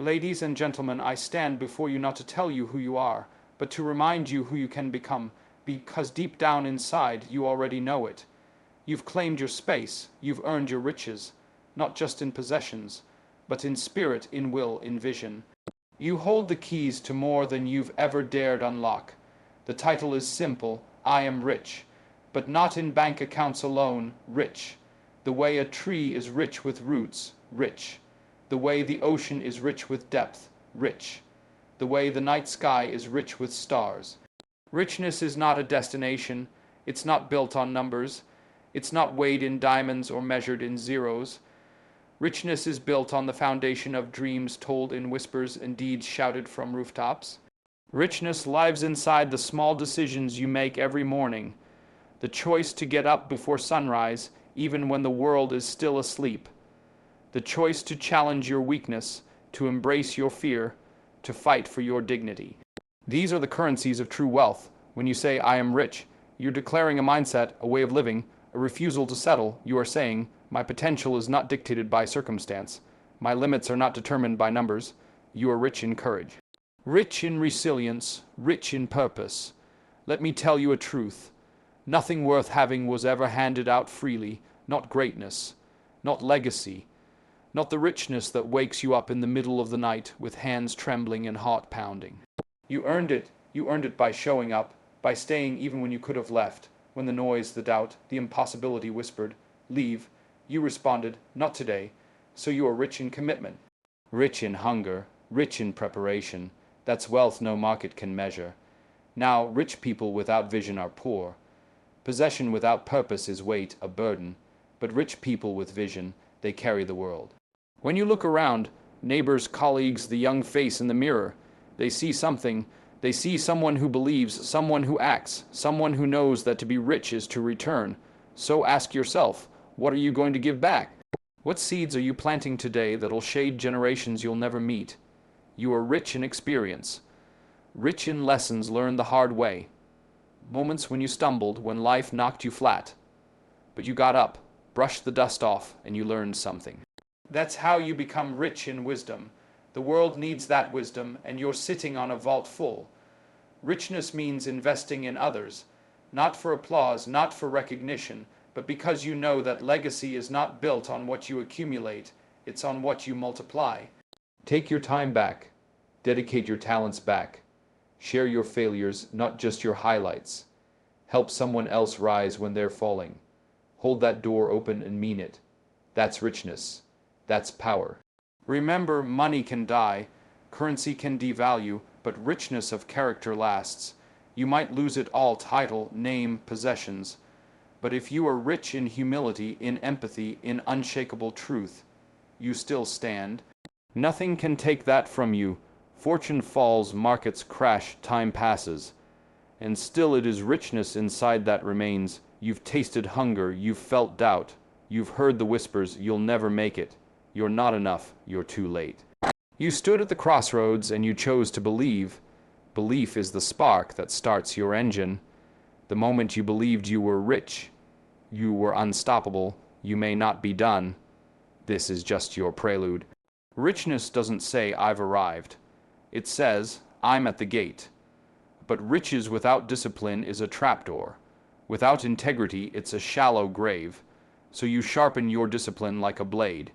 Ladies and gentlemen, I stand before you not to tell you who you are, but to remind you who you can become, because deep down inside you already know it. You've claimed your space, you've earned your riches, not just in possessions, but in spirit, in will, in vision. You hold the keys to more than you've ever dared unlock. The title is simple, I am rich, but not in bank accounts alone, rich. The way a tree is rich with roots, rich. The way the ocean is rich with depth, rich. The way the night sky is rich with stars. Richness is not a destination, it's not built on numbers, it's not weighed in diamonds or measured in zeros. Richness is built on the foundation of dreams told in whispers and deeds shouted from rooftops. Richness lives inside the small decisions you make every morning. The choice to get up before sunrise, even when the world is still asleep. The choice to challenge your weakness, to embrace your fear, to fight for your dignity. These are the currencies of true wealth. When you say, I am rich, you're declaring a mindset, a way of living, a refusal to settle. You are saying, my potential is not dictated by circumstance. My limits are not determined by numbers. You are rich in courage. Rich in resilience, rich in purpose. Let me tell you a truth. Nothing worth having was ever handed out freely, not greatness, not legacy, not the richness that wakes you up in the middle of the night with hands trembling and heart pounding. You earned it by showing up, by staying even when you could have left, when the noise, the doubt, the impossibility whispered, leave. You responded, not today, so you are rich in commitment. Rich in hunger, rich in preparation. That's wealth no market can measure. Now, rich people without vision are poor. Possession without purpose is weight, a burden. But rich people with vision, they carry the world. When you look around, neighbors, colleagues, the young face in the mirror, they see something. They see someone who believes, someone who acts, someone who knows that to be rich is to return. So ask yourself, what are you going to give back? What seeds are you planting today that'll shade generations you'll never meet? You are rich in experience, rich in lessons learned the hard way. Moments when you stumbled, when life knocked you flat. But you got up, brushed the dust off, and you learned something. That's how you become rich in wisdom. The world needs that wisdom, and you're sitting on a vault full. Richness means investing in others, not for applause, not for recognition, but because you know that legacy is not built on what you accumulate, it's on what you multiply. Take your time back. Dedicate your talents back. Share your failures, not just your highlights. Help someone else rise when they're falling. Hold that door open and mean it. That's richness. That's power. Remember, money can die, currency can devalue, but richness of character lasts. You might lose it all, title, name, possessions. But if you are rich in humility, in empathy, in unshakable truth, you still stand. Nothing can take that from you. Fortune falls, markets crash, time passes. And still it is richness inside that remains. You've tasted hunger, you've felt doubt. You've heard the whispers, you'll never make it. You're not enough, you're too late. You stood at the crossroads and you chose to believe. Belief is the spark that starts your engine. The moment you believed you were rich, you were unstoppable, you may not be done. This is just your prelude. Richness doesn't say, I've arrived. It says, I'm at the gate. But riches without discipline is a trapdoor. Without integrity, it's a shallow grave. So you sharpen your discipline like a blade.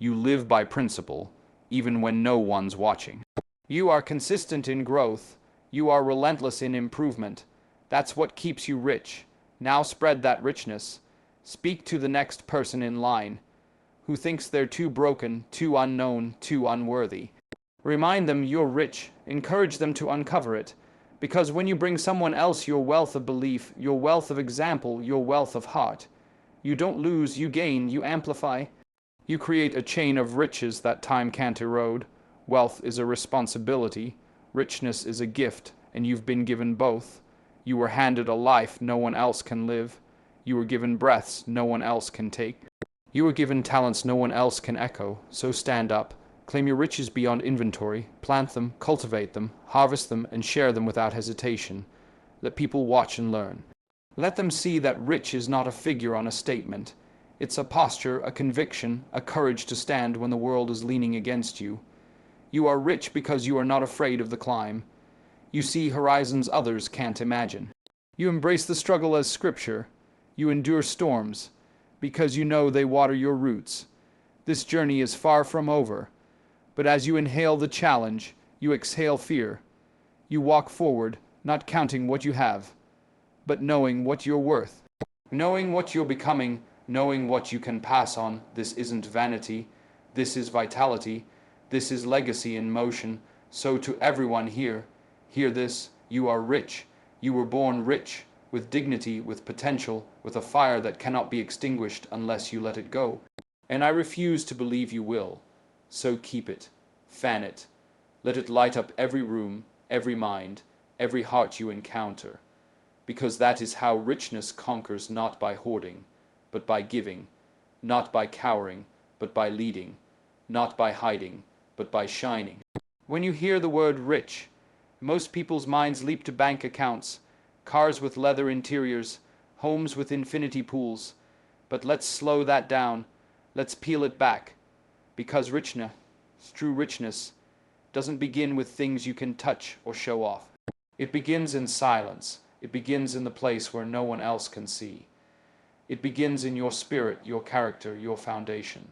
You live by principle, even when no one's watching. You are consistent in growth. You are relentless in improvement. That's what keeps you rich. Now spread that richness. Speak to the next person in line who thinks they're too broken, too unknown, too unworthy. Remind them you're rich. Encourage them to uncover it. Because when you bring someone else your wealth of belief, your wealth of example, your wealth of heart, you don't lose, you gain, you amplify. You create a chain of riches that time can't erode. Wealth is a responsibility. Richness is a gift, and you've been given both. You were handed a life no one else can live. You were given breaths no one else can take. You were given talents no one else can echo. So stand up. Claim your riches beyond inventory. Plant them, cultivate them, harvest them, and share them without hesitation. Let people watch and learn. Let them see that rich is not a figure on a statement. It's a posture, a conviction, a courage to stand when the world is leaning against you. You are rich because you are not afraid of the climb. You see horizons others can't imagine. You embrace the struggle as scripture. You endure storms because you know they water your roots. This journey is far from over, but as you inhale the challenge, you exhale fear. You walk forward, not counting what you have, but knowing what you're worth. Knowing what you're becoming, knowing what you can pass on. This isn't vanity, this is vitality, this is legacy in motion. So to everyone here, hear this: you are rich. You were born rich, with dignity, with potential, with a fire that cannot be extinguished unless you let it go. And I refuse to believe you will. So keep it, fan it, let it light up every room, every mind, every heart you encounter. Because that is how richness conquers, not by hoarding, but by giving, not by cowering, but by leading, not by hiding, but by shining. When you hear the word rich, most people's minds leap to bank accounts, cars with leather interiors, homes with infinity pools. But let's slow that down. Let's peel it back. Because richness, true richness, doesn't begin with things you can touch or show off. It begins in silence. It begins in the place where no one else can see. It begins in your spirit, your character, your foundation.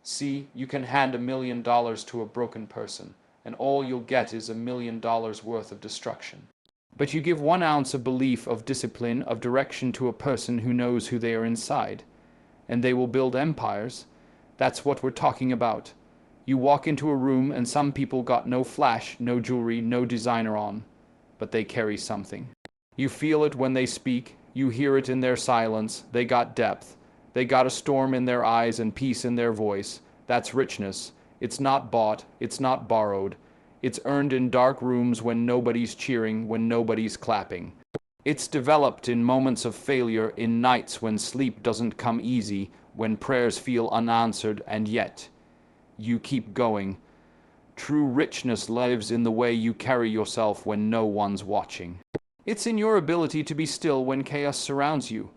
See, you can hand $1 million to a broken person, and all you'll get is $1 million worth of destruction. But you give 1 ounce of belief, of discipline, of direction to a person who knows who they are inside, and they will build empires. That's what we're talking about. You walk into a room and some people got no flash, no jewelry, no designer on, but they carry something. You feel it when they speak, you hear it in their silence. They got depth. They got a storm in their eyes and peace in their voice. That's richness. It's not bought, it's not borrowed. It's earned in dark rooms when nobody's cheering, when nobody's clapping. It's developed in moments of failure, in nights when sleep doesn't come easy, when prayers feel unanswered, and yet you keep going. True richness lives in the way you carry yourself when no one's watching. It's in your ability to be still when chaos surrounds you.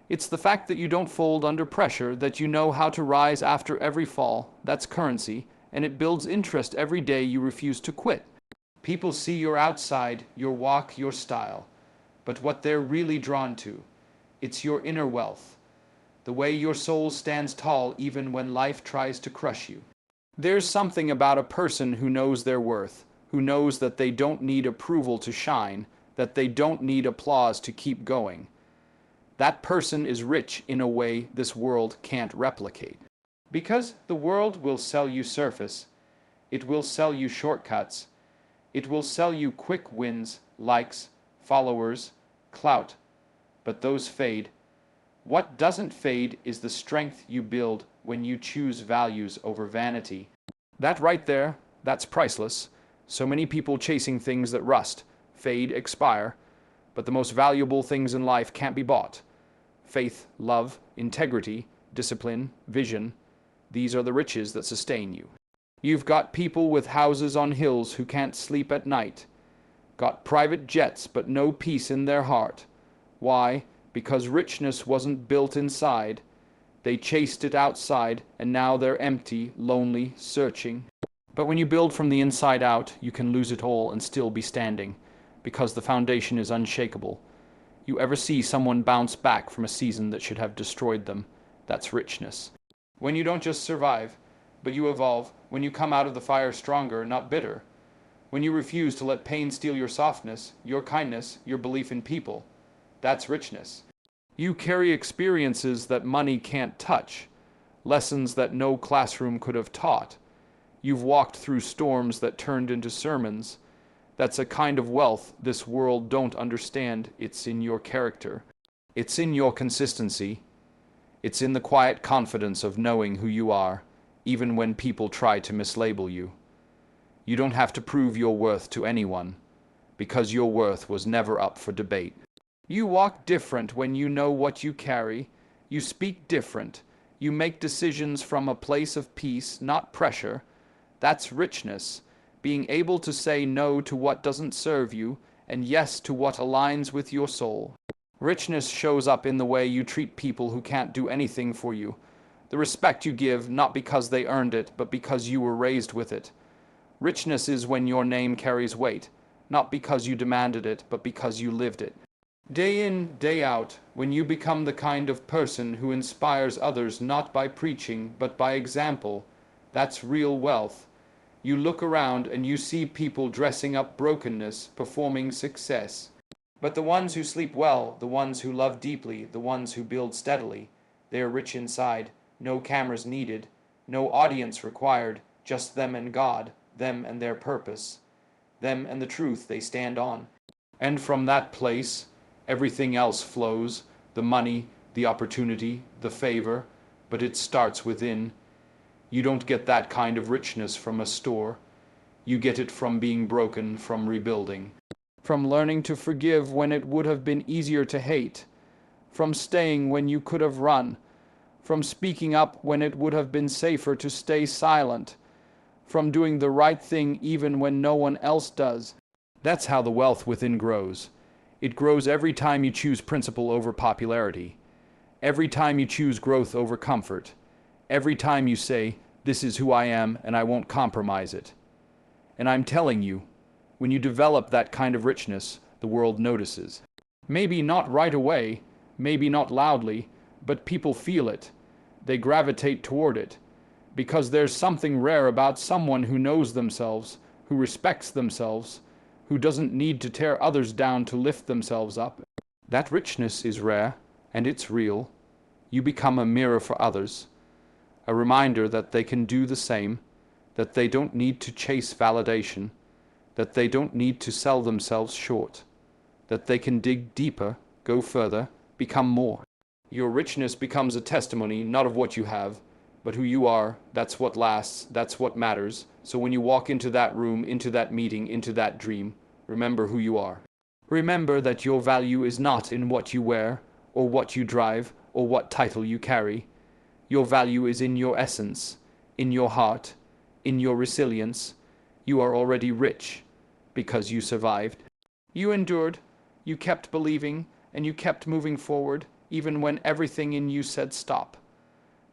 It's the fact that you don't fold under pressure, that you know how to rise after every fall. That's currency, and it builds interest every day you refuse to quit. People see your outside, your walk, your style, but what they're really drawn to, it's your inner wealth, the way your soul stands tall even when life tries to crush you. There's something about a person who knows their worth, who knows that they don't need approval to shine, that they don't need applause to keep going. That person is rich in a way this world can't replicate. Because the world will sell you surface, it will sell you shortcuts, it will sell you quick wins, likes, followers, clout, but those fade. What doesn't fade is the strength you build when you choose values over vanity. That right there, that's priceless. So many people chasing things that rust, fade, expire, but the most valuable things in life can't be bought. Faith, love, integrity, discipline, vision, these are the riches that sustain you. You've got people with houses on hills who can't sleep at night, got private jets but no peace in their heart. Why? Because richness wasn't built inside. They chased it outside, and now they're empty, lonely, searching. But when you build from the inside out, you can lose it all and still be standing, because the foundation is unshakable. You ever see someone bounce back from a season that should have destroyed them? That's richness. When you don't just survive, but you evolve, when you come out of the fire stronger, not bitter, when you refuse to let pain steal your softness, your kindness, your belief in people, that's richness. You carry experiences that money can't touch, lessons that no classroom could have taught. You've walked through storms that turned into sermons. That's a kind of wealth this world don't understand. It's in your character. It's in your consistency. It's in the quiet confidence of knowing who you are, even when people try to mislabel you. You don't have to prove your worth to anyone, because your worth was never up for debate. You walk different when you know what you carry. You speak different. You make decisions from a place of peace, not pressure. That's richness. Being able to say no to what doesn't serve you, and yes to what aligns with your soul. Richness shows up in the way you treat people who can't do anything for you. The respect you give, not because they earned it, but because you were raised with it. Richness is when your name carries weight, not because you demanded it, but because you lived it. Day in, day out, when you become the kind of person who inspires others not by preaching, but by example, that's real wealth. You look around and you see people dressing up brokenness, performing success. But the ones who sleep well, the ones who love deeply, the ones who build steadily, they are rich inside, no cameras needed, no audience required, just them and God, them and their purpose, them and the truth they stand on. And from that place, everything else flows, the money, the opportunity, the favor, but it starts within. You don't get that kind of richness from a store. You get it from being broken, from rebuilding, from learning to forgive when it would have been easier to hate, from staying when you could have run, from speaking up when it would have been safer to stay silent, from doing the right thing even when no one else does. That's how the wealth within grows. It grows every time you choose principle over popularity, every time you choose growth over comfort, every time you say, "This is who I am and I won't compromise it." And I'm telling you, when you develop that kind of richness, the world notices. Maybe not right away, maybe not loudly, but people feel it. They gravitate toward it, because there's something rare about someone who knows themselves, who respects themselves, who doesn't need to tear others down to lift themselves up. That richness is rare, and it's real. You become a mirror for others, a reminder that they can do the same, that they don't need to chase validation, that they don't need to sell themselves short, that they can dig deeper, go further, become more. Your richness becomes a testimony not of what you have, but who you are. That's what lasts, that's what matters. So when you walk into that room, into that meeting, into that dream, remember who you are. Remember that your value is not in what you wear, or what you drive, or what title you carry. Your value is in your essence, in your heart, in your resilience. You are already rich because you survived. You endured, you kept believing, and you kept moving forward, even when everything in you said stop.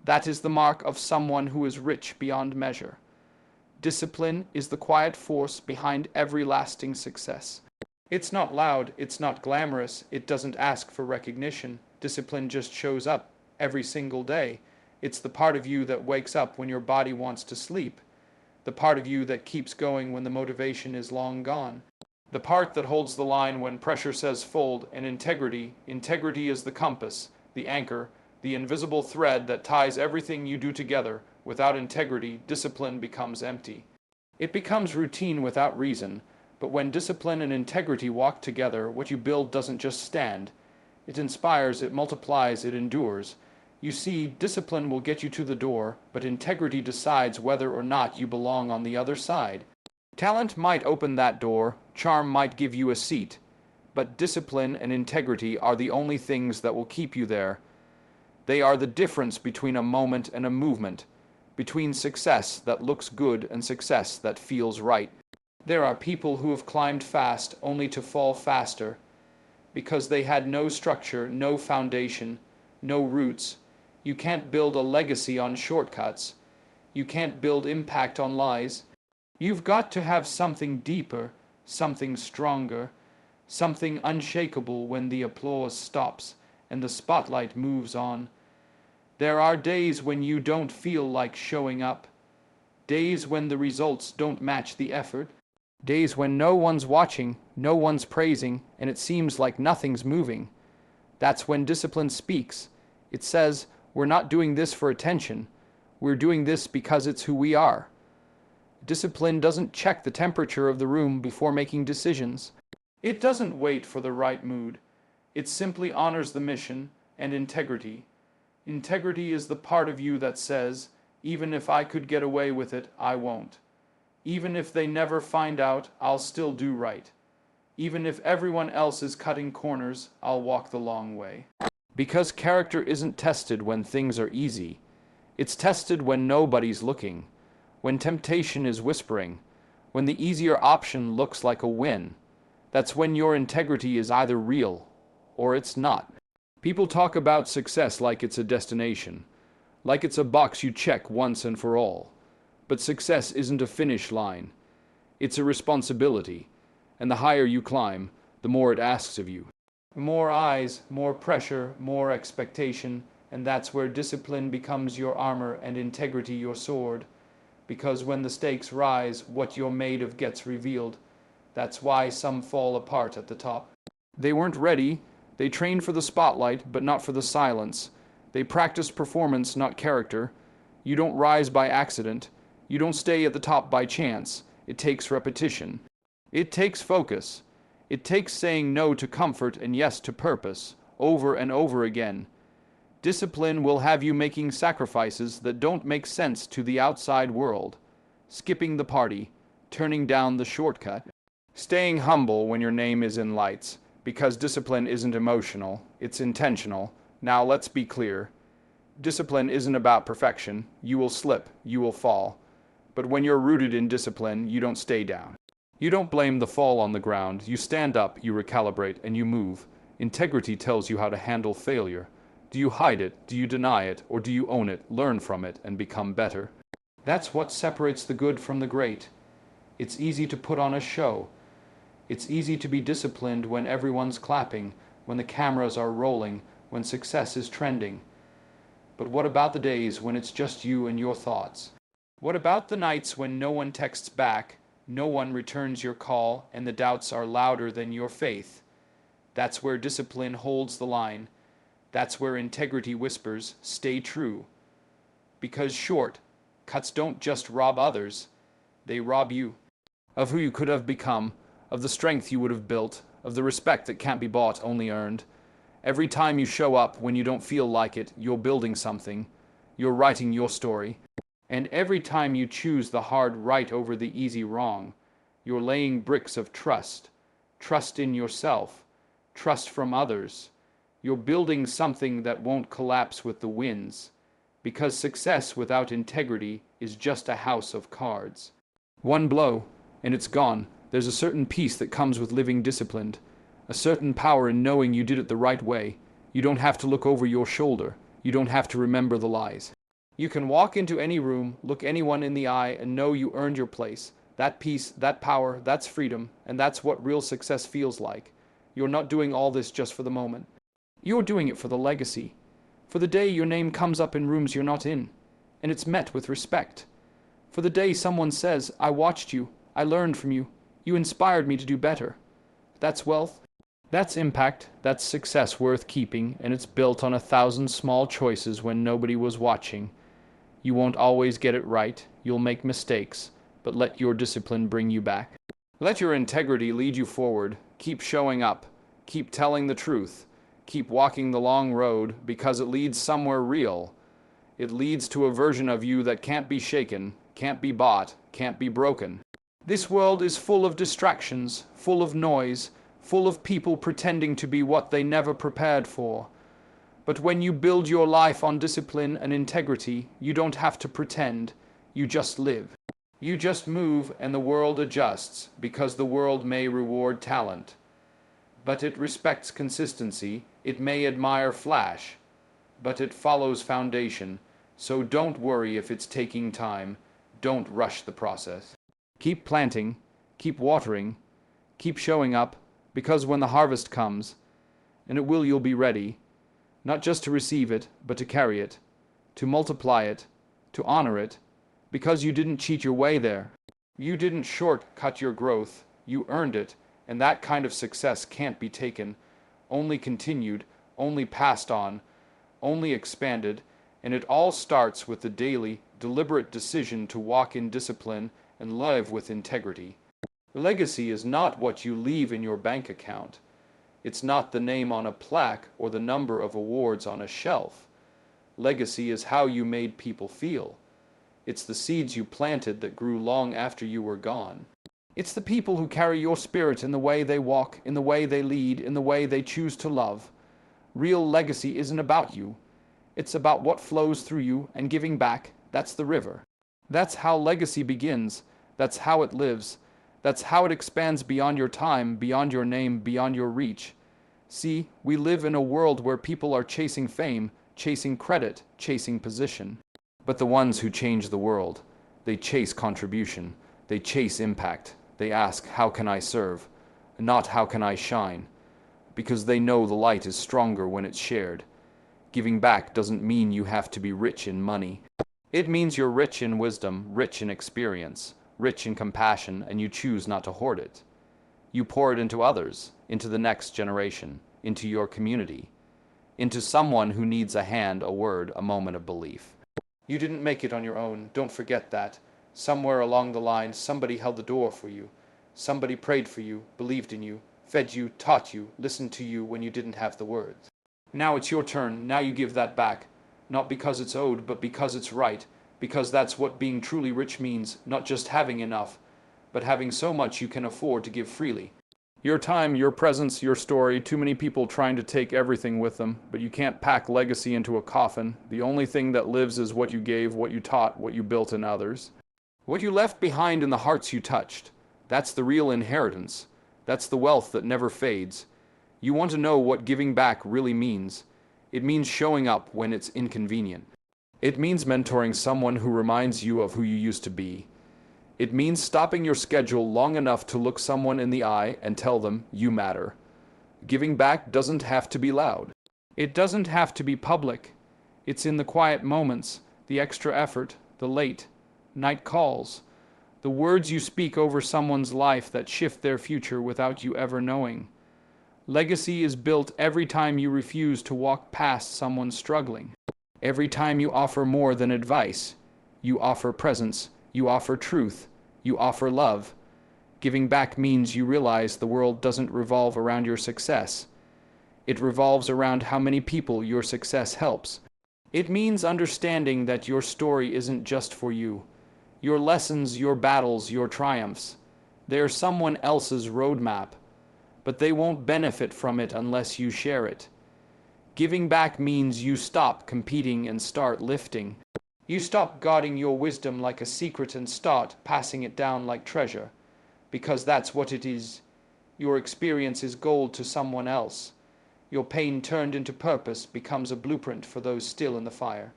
That is the mark of someone who is rich beyond measure. Discipline is the quiet force behind every lasting success. It's not loud, it's not glamorous, it doesn't ask for recognition. Discipline just shows up every single day. It's the part of you that wakes up when your body wants to sleep, the part of you that keeps going when the motivation is long gone, the part that holds the line when pressure says fold. And integrity is the compass, the anchor, the invisible thread that ties everything you do together. Without integrity, discipline becomes empty. It becomes routine without reason. But when discipline and integrity walk together, what you build doesn't just stand. It inspires, it multiplies, it endures. You see, discipline will get you to the door, but integrity decides whether or not you belong on the other side. Talent might open that door, charm might give you a seat, but discipline and integrity are the only things that will keep you there. They are the difference between a moment and a movement, between success that looks good and success that feels right. There are people who have climbed fast only to fall faster, because they had no structure, no foundation, no roots. You can't build a legacy on shortcuts. You can't build impact on lies. You've got to have something deeper, something stronger, something unshakable when the applause stops and the spotlight moves on. There are days when you don't feel like showing up, days when the results don't match the effort, days when no one's watching, no one's praising, and it seems like nothing's moving. That's when discipline speaks. It says, we're not doing this for attention. We're doing this because it's who we are. Discipline doesn't check the temperature of the room before making decisions. It doesn't wait for the right mood. It simply honors the mission and integrity. Integrity is the part of you that says, even if I could get away with it, I won't. Even if they never find out, I'll still do right. Even if everyone else is cutting corners, I'll walk the long way. Because character isn't tested when things are easy. It's tested when nobody's looking, when temptation is whispering, when the easier option looks like a win. That's when your integrity is either real or it's not. People talk about success like it's a destination, like it's a box you check once and for all. But success isn't a finish line. It's a responsibility, and the higher you climb, the more it asks of you. More eyes, more pressure, more expectation, and that's where discipline becomes your armor and integrity your sword. Because when the stakes rise, what you're made of gets revealed. That's why some fall apart at the top. They weren't ready. They trained for the spotlight, but not for the silence. They practiced performance, not character. You don't rise by accident. You don't stay at the top by chance. It takes repetition. It takes focus. It takes saying no to comfort and yes to purpose, over and over again. Discipline will have you making sacrifices that don't make sense to the outside world. Skipping the party, turning down the shortcut. Staying humble when your name is in lights, because discipline isn't emotional, it's intentional. Now let's be clear. Discipline isn't about perfection. You will slip, you will fall. But when you're rooted in discipline, you don't stay down. You don't blame the fall on the ground. You stand up, you recalibrate, and you move. Integrity tells you how to handle failure. Do you hide it? Do you deny it? Or do you own it, learn from it, and become better? That's what separates the good from the great. It's easy to put on a show. It's easy to be disciplined when everyone's clapping, when the cameras are rolling, when success is trending. But what about the days when it's just you and your thoughts? What about the nights when no one texts back, no one returns your call, and the doubts are louder than your faith? That's where discipline holds the line. That's where integrity whispers, stay true. Because short cuts don't just rob others, they rob you. Of who you could have become, of the strength you would have built, of the respect that can't be bought, only earned. Every time you show up when you don't feel like it, you're building something. You're writing your story. And every time you choose the hard right over the easy wrong, you're laying bricks of trust. Trust in yourself. Trust from others. You're building something that won't collapse with the winds, because success without integrity is just a house of cards. One blow, and it's gone. There's a certain peace that comes with living disciplined, a certain power in knowing you did it the right way. You don't have to look over your shoulder. You don't have to remember the lies. You can walk into any room, look anyone in the eye, and know you earned your place. That peace, that power, that's freedom, and that's what real success feels like. You're not doing all this just for the moment. You're doing it for the legacy, for the day your name comes up in rooms you're not in, and it's met with respect. For the day someone says, I watched you, I learned from you, you inspired me to do better. That's wealth. That's impact. That's success worth keeping, and it's built on 1,000 small choices when nobody was watching. You won't always get it right. You'll make mistakes, but let your discipline bring you back. Let your integrity lead you forward. Keep showing up. Keep telling the truth. Keep walking the long road, because it leads somewhere real. It leads to a version of you that can't be shaken, can't be bought, can't be broken. This world is full of distractions, full of noise, full of people pretending to be what they never prepared for. But when you build your life on discipline and integrity, you don't have to pretend. You just live. You just move and the world adjusts, because the world may reward talent. But it respects consistency. It may admire flash, but it follows foundation. So don't worry if it's taking time. Don't rush the process. Keep planting, keep watering, keep showing up, because when the harvest comes, and it will, you'll be ready, not just to receive it, but to carry it, to multiply it, to honor it, because you didn't cheat your way there. You didn't shortcut your growth. You earned it, and that kind of success can't be taken, only continued, only passed on, only expanded, and it all starts with the daily, deliberate decision to walk in discipline and live with integrity. Legacy is not what you leave in your bank account. It's not the name on a plaque or the number of awards on a shelf. Legacy is how you made people feel. It's the seeds you planted that grew long after you were gone. It's the people who carry your spirit in the way they walk, in the way they lead, in the way they choose to love. Real legacy isn't about you. It's about what flows through you and giving back. That's the river. That's how legacy begins. That's how it lives. That's how it expands beyond your time, beyond your name, beyond your reach. See, we live in a world where people are chasing fame, chasing credit, chasing position. But the ones who change the world, they chase contribution. They chase impact. They ask, how can I serve? Not how can I shine? Because they know the light is stronger when it's shared. Giving back doesn't mean you have to be rich in money. It means you're rich in wisdom, rich in experience, rich in compassion, and you choose not to hoard it. You pour it into others, into the next generation, into your community, into someone who needs a hand, a word, a moment of belief. You didn't make it on your own. Don't forget that. Somewhere along the line, somebody held the door for you. Somebody prayed for you, believed in you, fed you, taught you, listened to you when you didn't have the words. Now it's your turn. Now you give that back. Not because it's owed, but because it's right. Because that's what being truly rich means. Not just having enough, but having so much you can afford to give freely. Your time, your presence, your story, too many people trying to take everything with them, but you can't pack legacy into a coffin. The only thing that lives is what you gave, what you taught, what you built in others. What you left behind in the hearts you touched. That's the real inheritance. That's the wealth that never fades. You want to know what giving back really means. It means showing up when it's inconvenient. It means mentoring someone who reminds you of who you used to be. It means stopping your schedule long enough to look someone in the eye and tell them you matter. Giving back doesn't have to be loud. It doesn't have to be public. It's in the quiet moments, the extra effort, the late night calls, the words you speak over someone's life that shift their future without you ever knowing. Legacy is built every time you refuse to walk past someone struggling. Every time you offer more than advice. You offer presence. You offer truth. You offer love. Giving back means you realize the world doesn't revolve around your success. It revolves around how many people your success helps. It means understanding that your story isn't just for you. Your lessons, your battles, your triumphs. They're someone else's roadmap, but they won't benefit from it unless you share it. Giving back means you stop competing and start lifting. You stop guarding your wisdom like a secret and start passing it down like treasure, because that's what it is. Your experience is gold to someone else. Your pain turned into purpose becomes a blueprint for those still in the fire.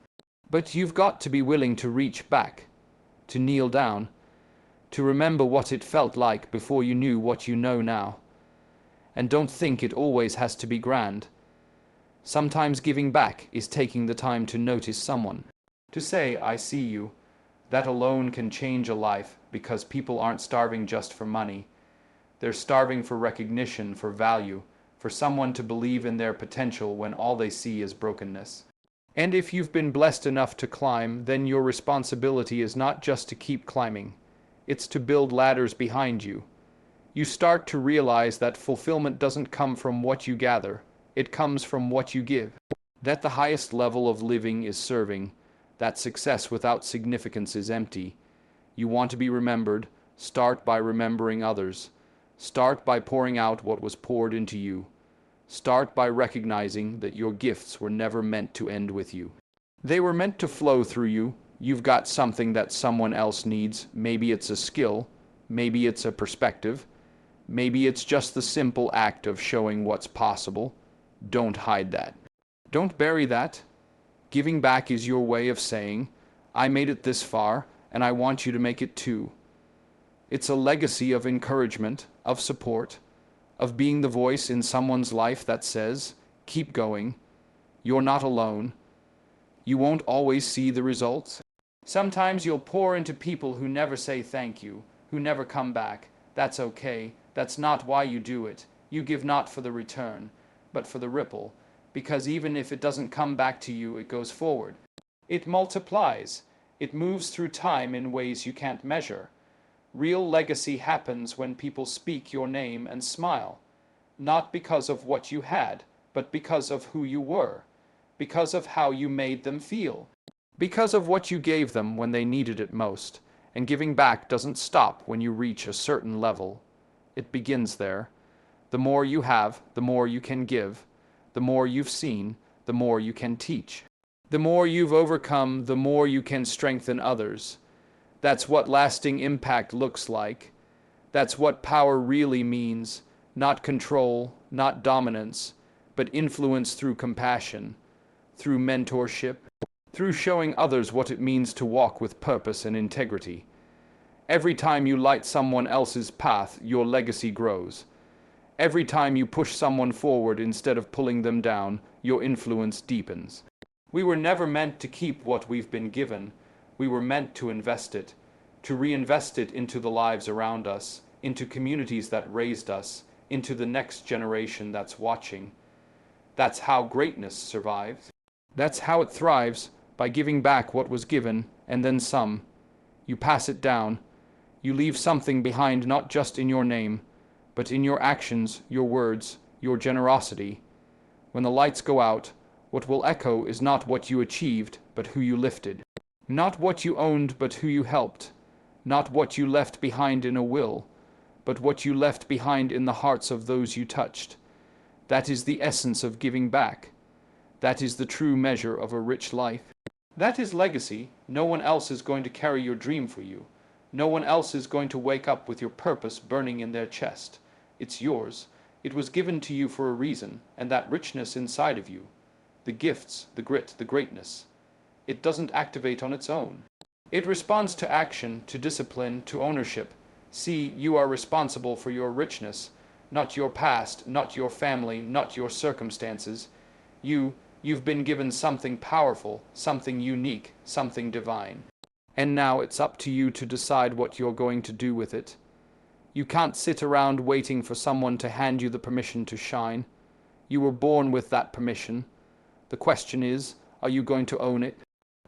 But you've got to be willing to reach back, to kneel down, to remember what it felt like before you knew what you know now. And don't think it always has to be grand. Sometimes giving back is taking the time to notice someone. To say, I see you. That alone can change a life, because people aren't starving just for money. They're starving for recognition, for value, for someone to believe in their potential when all they see is brokenness. And if you've been blessed enough to climb, then your responsibility is not just to keep climbing. It's to build ladders behind you. You start to realize that fulfillment doesn't come from what you gather. It comes from what you give. That the highest level of living is serving. That success without significance is empty. You want to be remembered. Start by remembering others. Start by pouring out what was poured into you. Start by recognizing that your gifts were never meant to end with you. They were meant to flow through you. You've got something that someone else needs. Maybe it's a skill. Maybe it's a perspective. Maybe it's just the simple act of showing what's possible. Don't hide that. Don't bury that. Giving back is your way of saying, I made it this far, and I want you to make it too. It's a legacy of encouragement, of support, of being the voice in someone's life that says, keep going. You're not alone. You won't always see the results. Sometimes you'll pour into people who never say thank you, who never come back. That's okay. That's not why you do it. You give not for the return, but for the ripple, because even if it doesn't come back to you, it goes forward. It multiplies. It moves through time in ways you can't measure. Real legacy happens when people speak your name and smile, not because of what you had, but because of who you were, because of how you made them feel, because of what you gave them when they needed it most. And giving back doesn't stop when you reach a certain level. It begins there. The more you have, the more you can give. The more you've seen, the more you can teach. The more you've overcome, the more you can strengthen others. That's what lasting impact looks like. That's what power really means. Not control, not dominance, but influence through compassion, through mentorship, through showing others what it means to walk with purpose and integrity. Every time you light someone else's path, your legacy grows. Every time you push someone forward instead of pulling them down, your influence deepens. We were never meant to keep what we've been given. We were meant to invest it, to reinvest it into the lives around us, into communities that raised us, into the next generation that's watching. That's how greatness survives. That's how it thrives, by giving back what was given, and then some. You pass it down. You leave something behind, not just in your name, but in your actions, your words, your generosity. When the lights go out, what will echo is not what you achieved, but who you lifted. Not what you owned, but who you helped. Not what you left behind in a will, but what you left behind in the hearts of those you touched. That is the essence of giving back. That is the true measure of a rich life. That is legacy. No one else is going to carry your dream for you. No one else is going to wake up with your purpose burning in their chest. It's yours. It was given to you for a reason, and that richness inside of you, the gifts, the grit, the greatness, it doesn't activate on its own. It responds to action, to discipline, to ownership. See, you are responsible for your richness, not your past, not your family, not your circumstances. You've been given something powerful, something unique, something divine. And now it's up to you to decide what you're going to do with it. You can't sit around waiting for someone to hand you the permission to shine. You were born with that permission. The question is, are you going to own it?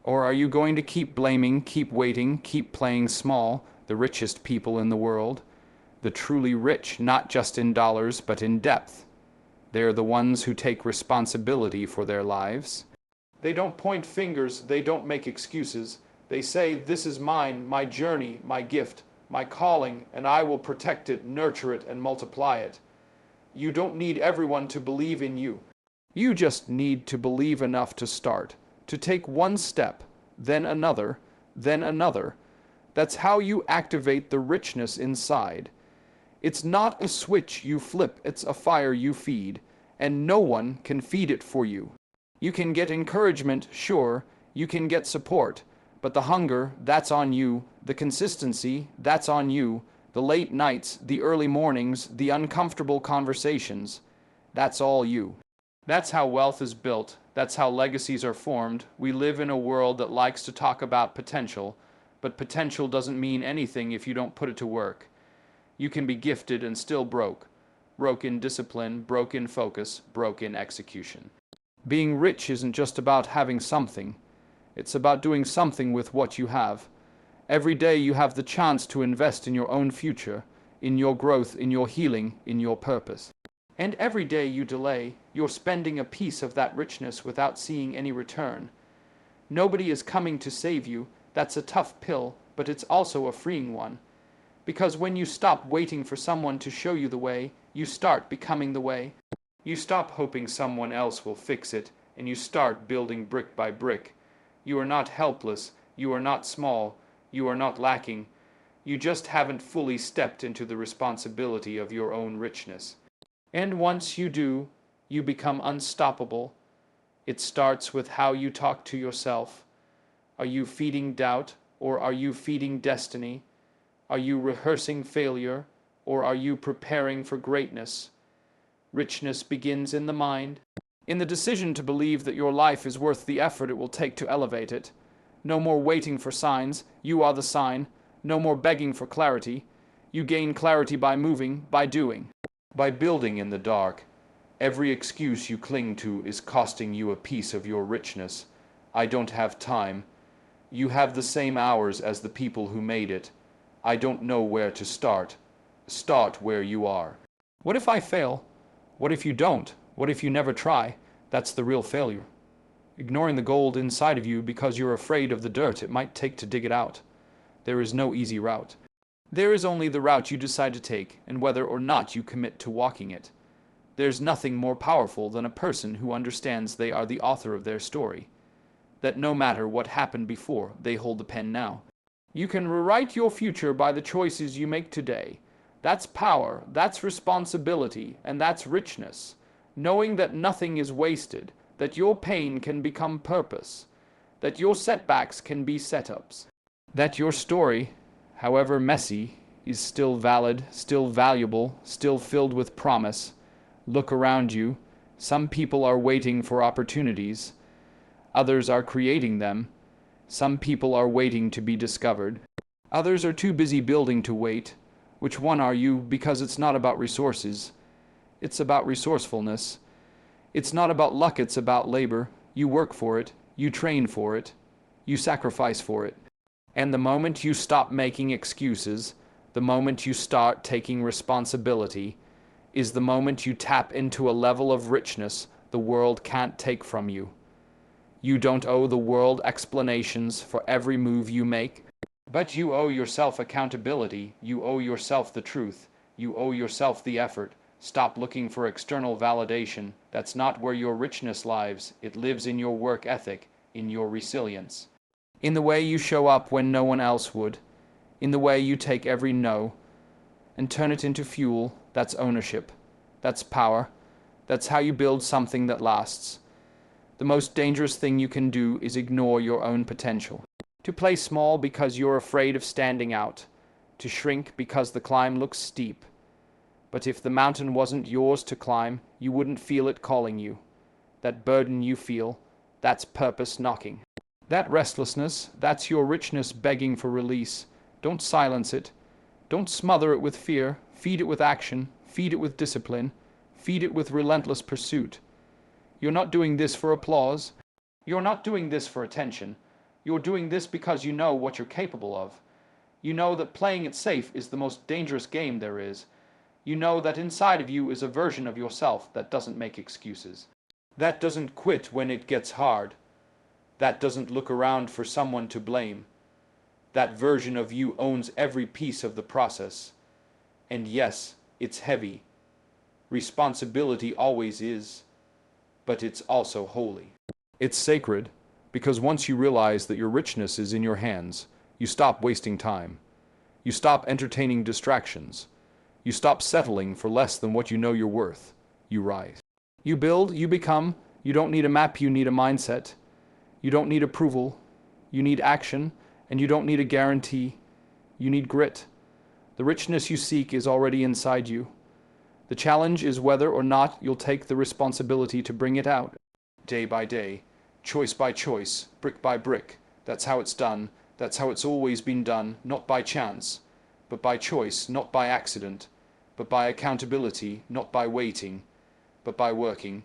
Or are you going to keep blaming, keep waiting, keep playing small, the richest people in the world? The truly rich, not just in dollars, but in depth. They're the ones who take responsibility for their lives. They don't point fingers, they don't make excuses. They say, this is mine, my journey, my gift, my calling, and I will protect it, nurture it, and multiply it. You don't need everyone to believe in you. You just need to believe enough to start, to take one step, then another, then another. That's how you activate the richness inside. It's not a switch you flip, it's a fire you feed, and no one can feed it for you. You can get encouragement, sure, you can get support, but the hunger, that's on you, the consistency, that's on you, the late nights, the early mornings, the uncomfortable conversations, that's all you. That's how wealth is built, that's how legacies are formed. We live in a world that likes to talk about potential, but potential doesn't mean anything if you don't put it to work. You can be gifted and still broke. Broke in discipline, broke in focus, broke in execution. Being rich isn't just about having something. It's about doing something with what you have. Every day you have the chance to invest in your own future, in your growth, in your healing, in your purpose. And every day you delay, you're spending a piece of that richness without seeing any return. Nobody is coming to save you. That's a tough pill, but it's also a freeing one. Because when you stop waiting for someone to show you the way, you start becoming the way. You stop hoping someone else will fix it, and you start building brick by brick. You are not helpless, you are not small, you are not lacking. You just haven't fully stepped into the responsibility of your own richness. And once you do, you become unstoppable. It starts with how you talk to yourself. Are you feeding doubt, or are you feeding destiny? Are you rehearsing failure, or are you preparing for greatness? Richness begins in the mind, in the decision to believe that your life is worth the effort it will take to elevate it. No more waiting for signs, you are the sign. No more begging for clarity. You gain clarity by moving, by doing, by building in the dark. Every excuse you cling to is costing you a piece of your richness. I don't have time. You have the same hours as the people who made it. I don't know where to start. Start where you are. What if I fail? What if you don't? What if you never try? That's the real failure. Ignoring the gold inside of you because you're afraid of the dirt it might take to dig it out. There is no easy route. There is only the route you decide to take, and whether or not you commit to walking it. There's nothing more powerful than a person who understands they are the author of their story. That no matter what happened before, they hold the pen now. You can rewrite your future by the choices you make today. That's power, that's responsibility, and that's richness. Knowing that nothing is wasted, that your pain can become purpose, that your setbacks can be setups, that your story however messy, is still valid, still valuable, still filled with promise. Look around you. Some people are waiting for opportunities. Others are creating them. Some people are waiting to be discovered. Others are too busy building to wait. Which one are you? Because it's not about resources. It's about resourcefulness. It's not about luck, it's about labor. You work for it. You train for it. You sacrifice for it. And the moment you stop making excuses, the moment you start taking responsibility, is the moment you tap into a level of richness the world can't take from you. You don't owe the world explanations for every move you make, but you owe yourself accountability. You owe yourself the truth. You owe yourself the effort. Stop looking for external validation. That's not where your richness lies. It lives in your work ethic, in your resilience, in the way you show up when no one else would, in the way you take every no and turn it into fuel. That's ownership. That's power. That's how you build something that lasts. The most dangerous thing you can do is ignore your own potential. To play small because you're afraid of standing out. To shrink because the climb looks steep. But if the mountain wasn't yours to climb, you wouldn't feel it calling you. That burden you feel, that's purpose knocking. That restlessness, that's your richness begging for release. Don't silence it. Don't smother it with fear. Feed it with action. Feed it with discipline. Feed it with relentless pursuit. You're not doing this for applause. You're not doing this for attention. You're doing this because you know what you're capable of. You know that playing it safe is the most dangerous game there is. You know that inside of you is a version of yourself that doesn't make excuses. That doesn't quit when it gets hard. That doesn't look around for someone to blame. That version of you owns every piece of the process. And yes, it's heavy. Responsibility always is. But it's also holy. It's sacred, because once you realize that your richness is in your hands, you stop wasting time. You stop entertaining distractions. You stop settling for less than what you know you're worth. You rise. You build, you become. You don't need a map, you need a mindset. You don't need approval. You need action, and you don't need a guarantee. You need grit. The richness you seek is already inside you. The challenge is whether or not you'll take the responsibility to bring it out. Day by day, choice by choice, brick by brick. That's how it's done. That's how it's always been done, not by chance, but by choice, not by accident, but by accountability, not by waiting, but by working.